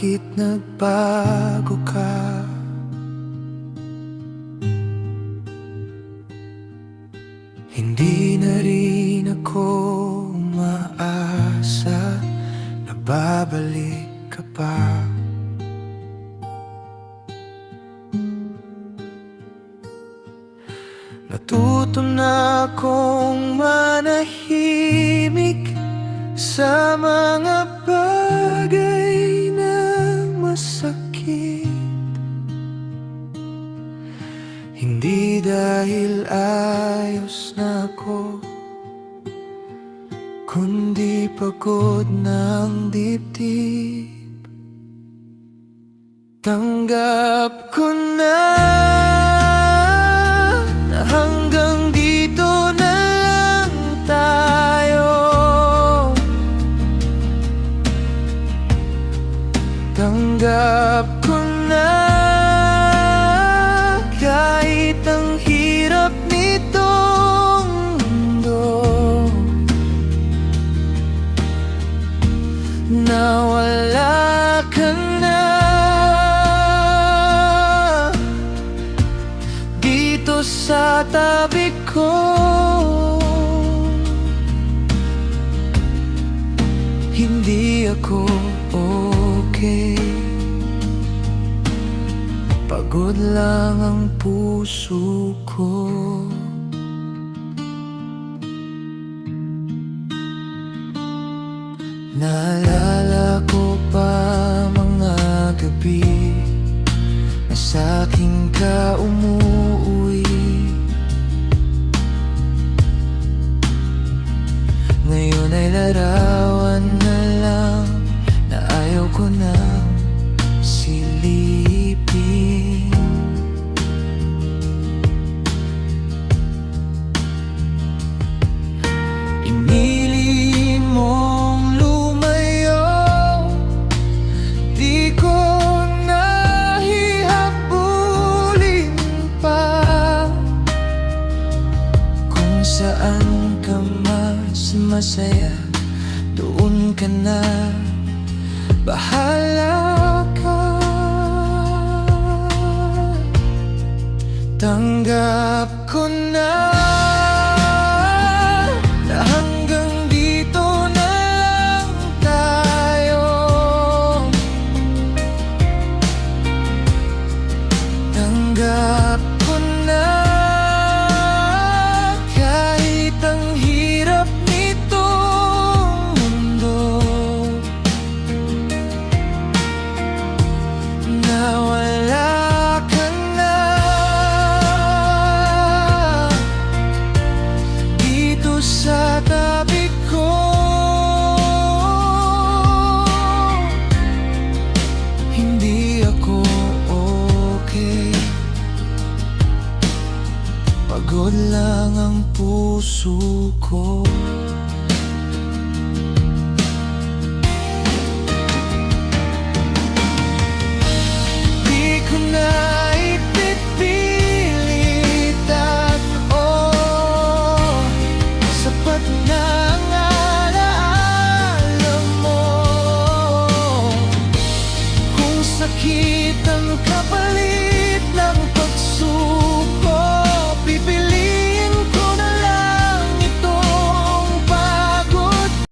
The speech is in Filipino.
bakit nagbago ka? Hindi na rin ako umaasa na babalik ka pa. Natuto na akong manahimik sa mga bagay na masakit. Hindi dahil ayos na ako, kundi pagod ng dibdib. Tanggap ko na hanggang dito na lang tayo. Tanggap ko na kahit ang hirap nitong mundo, na wala ka na dito sa tabi ko. Hindi ako okay, pagod lang ang puso ko. Naalala ko pa mga gabi na sa'kin ka umuwi. Ngayon ay larawan na lang na ayaw ko nang silipin. Pinili mong lumayo, di ko nahihabulin pa. Kung saan ka mas masaya, doon ka na, bahala ka. Tanggap ko na hanggang dito na lang tayo. Tanggap ko na kahit ang hirap nitong mundo, na wala ka na dito sa tabi ko. Hindi ako okay, pagod lang ang puso ko. Di ko na ipipilit at sapat na ang alaala mo. Kung sakit ang kapalit